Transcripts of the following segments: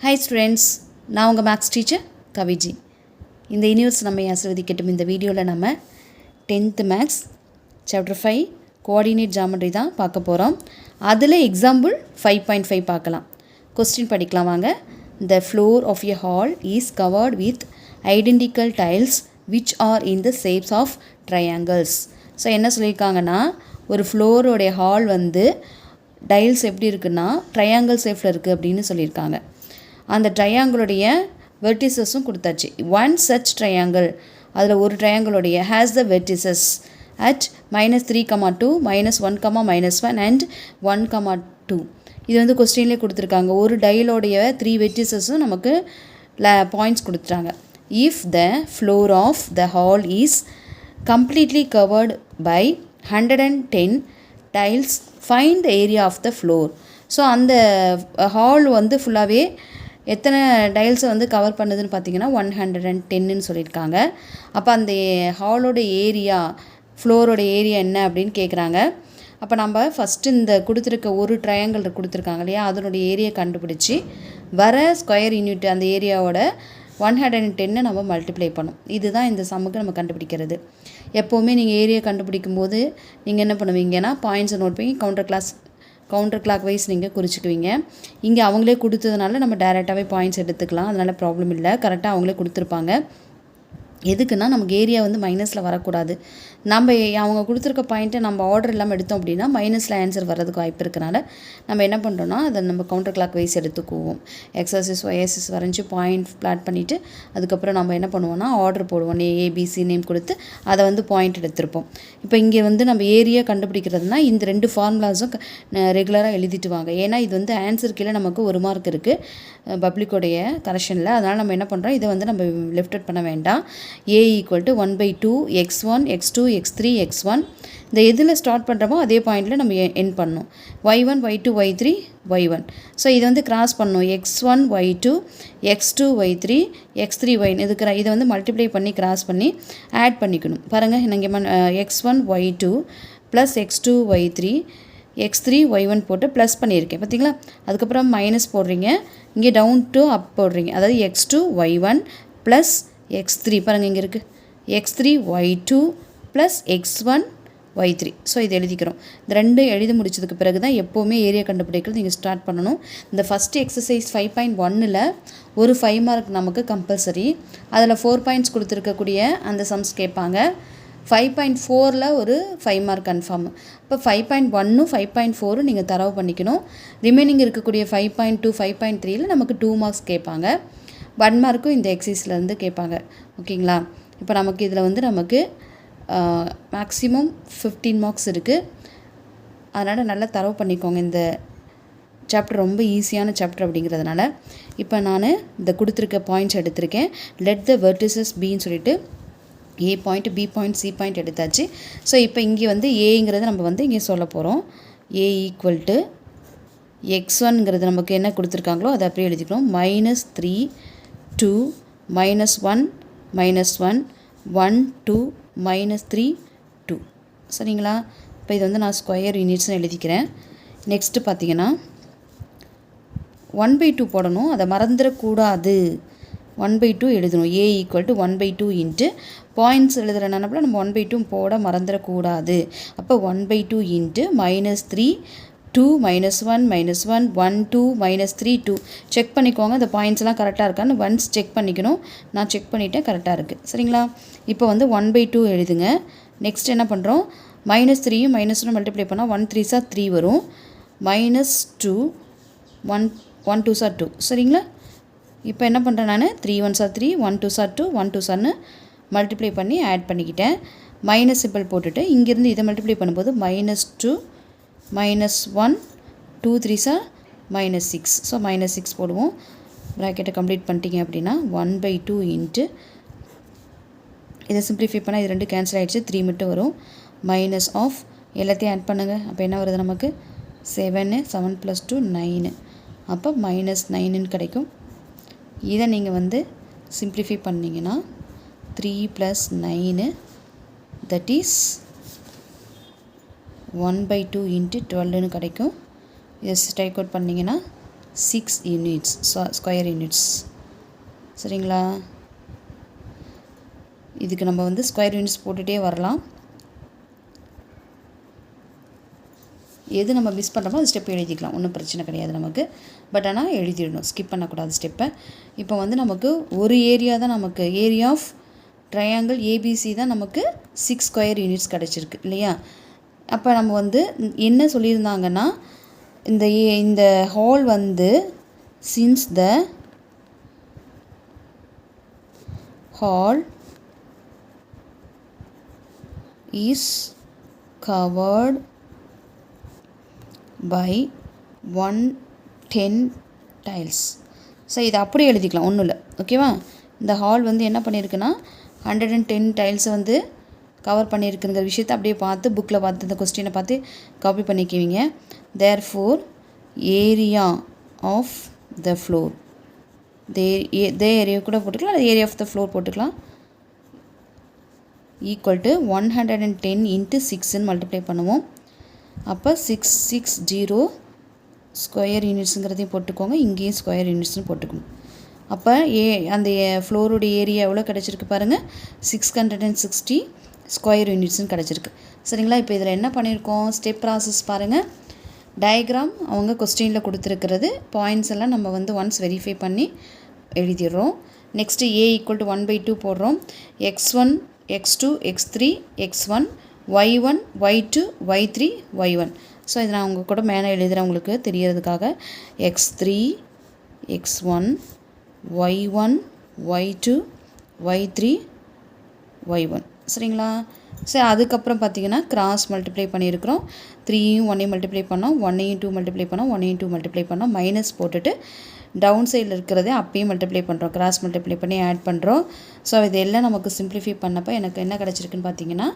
Hi students, நான் உங்கள் maths teacher கவிஜி. இந்த யூனிவர்ஸ் நம்மை ஆசீர்வதிக்கட்டும். இந்த வீடியோவில் நம்ம 10th maths chapter 5 coordinate geometry தான் பார்க்க போகிறோம். அதில் எக்ஸாம்பிள் 5.5 பார்க்கலாம். கொஸ்டின் படிக்கலாம் வாங்க. The floor of a hall is covered with identical tiles which are in the shapes of triangles. So என்ன சொல்லியிருக்காங்கன்னா, ஒரு ஃப்ளோரோடைய ஹால் வந்து டைல்ஸ் எப்படி இருக்குன்னா ட்ரையாங்கிள் ஷேப்பில் இருக்குது அப்படின்னு சொல்லியிருக்காங்க. அந்த ட்ரையாங்கிளுடைய வெர்டிசஸும் கொடுத்தாச்சு. ஒன் சச் ட்ரையாங்கிள், அதில் ஒரு ட்ரையாங்கிளுடைய has the vertices at -3, 2, -1, -1 and 1, 2. இது வந்து கொஸ்டின்லேயே கொடுத்துருக்காங்க. ஒரு டைலோடைய 3 வெர்டிசஸும் நமக்கு பாயிண்ட்ஸ் கொடுத்துட்டாங்க. If the floor of the hall is completely covered by 110 tiles, find the area of the floor. So அந்த ஹால் வந்து ஃபுல்லாகவே எத்தனை டைல்ஸை வந்து கவர் பண்ணுதுன்னு பார்த்தீங்கன்னா 110ன்னு சொல்லியிருக்காங்க. அப்போ அந்த ஹாலோட ஏரியா, ஃப்ளோரோட ஏரியா என்ன அப்படின்னு கேட்குறாங்க. அப்போ நம்ம ஃபஸ்ட்டு இந்த கொடுத்துருக்க ஒரு ட்ரையாங்கிள் கொடுத்துருக்காங்க இல்லையா, அதனுடைய ஏரியா கண்டுபிடிச்சி வர ஸ்கொயர் யூனிட் அந்த ஏரியாவோட 110 நம்ம மல்டிப்ளை பண்ணோம். இதுதான் இந்த சம்முக்கு நம்ம கண்டுபிடிக்கிறது. எப்போவுமே நீங்கள் ஏரியா கண்டுபிடிக்கும் போது நீங்கள் என்ன பண்ணுவீங்கன்னா பாயிண்ட்ஸை நோட் பண்ணி கவுண்டர் கிளாக் வைஸ் நீங்கள் குறிச்சிக்குவீங்க. இங்கே அவங்களே கொடுத்ததுனால நம்ம டைரெக்டாகவே பாயிண்ட்ஸ் எடுத்துக்கலாம், அதனால் ப்ராப்ளம் இல்லை. கரெக்டாக அவங்களே கொடுத்துருப்பாங்க. எதுக்குன்னா நமக்கு ஏரியா வந்து மைனஸில் வரக்கூடாது. நம்ம அவங்க கொடுத்துருக்க பாயிண்ட்டை நம்ம ஆர்டர் இல்லாமல் எடுத்தோம் அப்படின்னா மைனஸில் ஆன்சர் வர்றதுக்கு வாய்ப்பு இருக்கனால நம்ம என்ன பண்ணுறோன்னா அதை நம்ம கவுண்டர் கிளாக் வைஸ் எடுத்துக்குவோம். எக்ஸசைஸ் ஒய்எஸ்எஸ் வரைஞ்சி பாயிண்ட் பிளாட் பண்ணிவிட்டு அதுக்கப்புறம் நம்ம என்ன பண்ணுவோம்னா ஆர்டர் போடுவோம். ஏபிசி நேம் கொடுத்து அதை வந்து பாயிண்ட் எடுத்திருப்போம். இப்போ இங்கே வந்து நம்ம ஏரியா கண்டுபிடிக்கிறதுனா இந்த 2 ஃபார்முலாஸும் ரெகுலராக எழுதிட்டு வாங்க. ஏன்னா இது வந்து ஆன்சர் கீழே நமக்கு 1 மார்க் இருக்குது பப்ளிக்கோடைய கரெக்ஷனில். அதனால் நம்ம என்ன பண்ணுறோம், இதை வந்து நம்ம லெஃப்ட் அவுட் பண்ண வேண்டாம். A = 1/2 x1 x2 x3 x1. இந்த எதில் ஸ்டார்ட் பண்ணுறோமோ அதே பாயிண்டில் நம்ம என் பண்ணணும். y1 y2 y3 y1. So இதை வந்து கிராஸ் பண்ணணும். x1 y2 x2 y3 x3 y1. இதை வந்து மல்டிப்ளை பண்ணி கிராஸ் பண்ணி ஆட் பண்ணிக்கணும். பாருங்கள், நாங்கள் x1 y2 + x2 y3 x3 y1 போட்டு ப்ளஸ் பண்ணியிருக்கேன் பார்த்தீங்களா. அதுக்கப்புறம் மைனஸ் போடுறீங்க, இங்கே டவுன் டு அப் போடுறீங்க. அதாவது x2 y1 + x3 பாருங்கள் இங்கே இருக்குது x3 y2 + x1 y3. So இது எழுதிக்கிறோம். இந்த 2 எழுதி முடிச்சதுக்கு பிறகு தான் எப்போவுமே ஏரியா கண்டுபிடிக்கிறது நீங்கள் ஸ்டார்ட் பண்ணணும். இந்த ஃபஸ்ட்டு எக்ஸசைஸ் 5.1ல் ஒரு 5 மார்க் நமக்கு கம்பல்சரி. அதில் 4 பாயிண்ட்ஸ் கொடுத்துருக்கக்கூடிய அந்த சம்ஸ் கேட்பாங்க. 5.4ல் ஒரு 5 மார்க் கன்ஃபார்ம். இப்போ 5.1 5.4 நீங்கள் தரவு பண்ணிக்கணும். ரிமைனிங் இருக்கக்கூடிய 5.2 5.3ல் நமக்கு 2 மார்க்ஸ் கேட்பாங்க. 1 மார்க்கும் இந்த எக்ஸசைஸ்லேருந்து கேட்பாங்க. ஓகேங்களா. இப்போ நமக்கு இதில் வந்து நமக்கு மேக்ஸிமம் 15 மார்க்ஸ் இருக்குது. அதனால் நல்லா தரவு பண்ணிக்கோங்க. இந்த சாப்டர் ரொம்ப ஈஸியான சாப்டர் அப்படிங்கிறதுனால இப்போ நான் இந்த கொடுத்துருக்க பாயிண்ட்ஸ் எடுத்திருக்கேன். லெட் த வெர்டிசஸ் பின்னு சொல்லிட்டு A point B point C point எடுத்தாச்சு. ஸோ இப்போ இங்கே வந்து ஏங்கிறத நம்ம வந்து இங்கே சொல்ல போகிறோம். A = x1ங்கிறது நமக்கு என்ன கொடுத்துருக்காங்களோ அதை அப்படியே எழுதிக்கிறோம். -3 2 -1 -1 1 2 -3 2. சரிங்களா. இப்போ இது வந்து நான் ஸ்கொயர் யூனிட்ஸ்னு எழுதிக்கிறேன். நெக்ஸ்ட்டு பார்த்தீங்கன்னா 1/2 போடணும், அதை மறந்துடக்கூடாது. 1/2 எழுதணும். A = 1/2 இன்ட்டு பாயிண்ட்ஸ் எழுதுகிற நினப்பில் நம்ம 1/2 போட மறந்துடக்கூடாது. அப்போ 1/2 இன்ட்டு -3 2 -1 -1 1 2 -3 2. செக் பண்ணிக்கோங்க இந்த பாயிண்ட்ஸ்லாம் கரெக்டாக இருக்கான்னு ஒன்ஸ் செக் பண்ணிக்கணும். நான் செக் பண்ணிவிட்டேன், கரெக்டாக இருக்குது. சரிங்களா. இப்போ வந்து 1/2 எழுதுங்க. நெக்ஸ்ட் என்ன பண்ணுறோம், -3யும் -1 மல்டிப்ளை பண்ணால் 1 3s 3 வரும். -2 1 2s 2. சரிங்களா. இப்போ என்ன பண்ணுறேன், நான் 3 1s 3 1 2s 2 1 2s மல்டிப்ளை பண்ணி ஆட் பண்ணிக்கிட்டேன். மைனஸ் சிம்பிள் போட்டுட்டு இங்கேருந்து இதை மல்டிப்ளை பண்ணும்போது -2 -1 2 3s -6. ஸோ -6 போடுவோம். ப்ராக்கெட்டை கம்ப்ளீட் பண்ணிட்டீங்க அப்படின்னா 1/2 இன்ட்டு இதை சிம்பிளிஃபை பண்ணால் இது 2 கேன்சல் ஆகிடுச்சு, 3 மட்டும் வரும். மைனஸ் ஆஃப் எல்லாத்தையும் ஆட் பண்ணுங்கள். அப்போ என்ன வருது நமக்கு 7 7 + 2 9. அப்போ -9ன்னு கிடைக்கும். இதை நீங்கள் வந்து சிம்பிளிஃபை பண்ணிங்கன்னா 3 + 9 தட் இஸ் 1/2 × 12ன்னு கிடைக்கும். இதை ஸ்ட்ரைக் அவுட் பண்ணிங்கன்னா 6 யூனிட்ஸ் ஸ்கொயர் யூனிட்ஸ். சரிங்களா? இதுக்கு நம்ம வந்து ஸ்கொயர் யூனிட்ஸ் போட்டுகிட்டே வரலாம். எது நம்ம மிஸ் பண்ணுறோமோ அது ஸ்டெப் எழுதிக்கலாம், ஒன்றும் பிரச்சனை கிடையாது நமக்கு. பட் ஆனால் எழுதிடணும், ஸ்கிப் பண்ணக்கூடாது ஸ்டெப்பை. இப்போ வந்து நமக்கு ஒரு ஏரியா தான், நமக்கு ஏரியா ஆஃப் ட்ரையாங்கிள் ஏபிசி தான் நமக்கு 6 ஸ்கொயர் யூனிட்ஸ் கிடச்சிருக்கு இல்லையா? அப்போ நம்ம வந்து என்ன சொல்லியிருந்தாங்கன்னா, இந்த ஹால் வந்து since the hall is covered by 110 tiles. So இதை அப்படியே எழுதிக்கலாம், ஒன்றும் இல்லை. ஓகேவா? இந்த ஹால் வந்து என்ன பண்ணியிருக்குன்னா 110 டைல்ஸை வந்து கவர் பண்ணியிருக்குங்கிற விஷயத்தை அப்படியே பார்த்து புக்கில் பார்த்து இந்த கொஸ்டினை பார்த்து காப்பி பண்ணிக்குவீங்க. Therefore area of the floor, the area கூட போட்டுக்கலாம், அது ஏரியா ஆஃப் த ஃப்ளோர் போட்டுக்கலாம், ஈக்குவல் டு 110 × 6ன்னு மல்டிப்ளை பண்ணுவோம். அப்போ 660 ஸ்கொயர் யூனிட்ஸுங்கிறதையும் போட்டுக்கோங்க, இங்கேயும் ஸ்கொயர் யூனிட்ஸ்னு போட்டுக்கணும். அப்போ அந்த ஃப்ளோரோட ஏரியா எவ்வளோ கிடச்சிருக்கு பாருங்கள், 660 ஸ்கொயர் யூனிட்ஸ்னு கிடச்சிருக்கு. சரிங்களா? இப்போ இதில் என்ன பண்ணியிருக்கோம், ஸ்டெப் ப்ராசஸ் பாருங்கள். டயக்ராம் அவங்க கொஸ்டினில் கொடுத்துருக்கிறது, பாயிண்ட்ஸ் எல்லாம் நம்ம வந்து ஒன்ஸ் வெரிஃபை பண்ணி எழுதிடுறோம். நெக்ஸ்ட்டு A = 1/2 போடுறோம். x1 x2 x3 x1 y1 y2 y3 y1. So இதை நான் உங்கள் கூட மேலே எழுதுகிறேன் உங்களுக்கு தெரியறதுக்காக. x3 x1 y1 y2 y3 y1. சரிங்களா? சரி, அதுக்கப்புறம் பார்த்தீங்கன்னா கிராஸ் மல்டிப்ளை பண்ணியிருக்கிறோம். 3யும் 1ஐயும் மல்டிப்ளை பண்ணோம், 1ஐயும் 2 மல்டிப்ளை பண்ணோம், 1ஐயும் 2 மல்டிப்ளை பண்ணோம், மைனஸ் போட்டுட்டு டவுன் சைடில் இருக்கிறதே அப்பயும் மல்டிப்ளை பண்ணுறோம், கிராஸ் மல்டிப்ளை பண்ணி ஆட் பண்ணுறோம். ஸோ இதெல்லாம் நமக்கு சிம்பிளிஃபை பண்ணப்போ எனக்கு என்ன கிடச்சிருக்குன்னு பார்த்தீங்கன்னா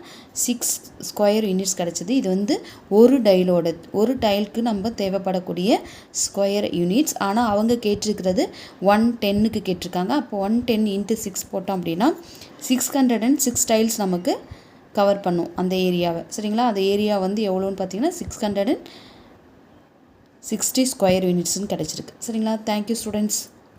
6 ஸ்கொயர் யூனிட்ஸ் கிடச்சிது. இது வந்து ஒரு டைலுக்கு நம்ம தேவைப்படக்கூடிய ஸ்கொயர் யூனிட்ஸ். ஆனால் அவங்க கேட்டிருக்கிறது 110க்கு கேட்டிருக்காங்க. அப்போ 110 × 6 போட்டோம் அப்படின்னா 606 டைல்ஸ் நமக்கு கவர் பண்ணும் அந்த ஏரியாவை. சரிங்களா? அந்த ஏரியா வந்து எவ்வளோன்னு பார்த்தீங்கன்னா 660 ஸ்கொயர் யூனிட்ஸ்னு கிடச்சிருக்கு. சரிங்களா? Thank you students.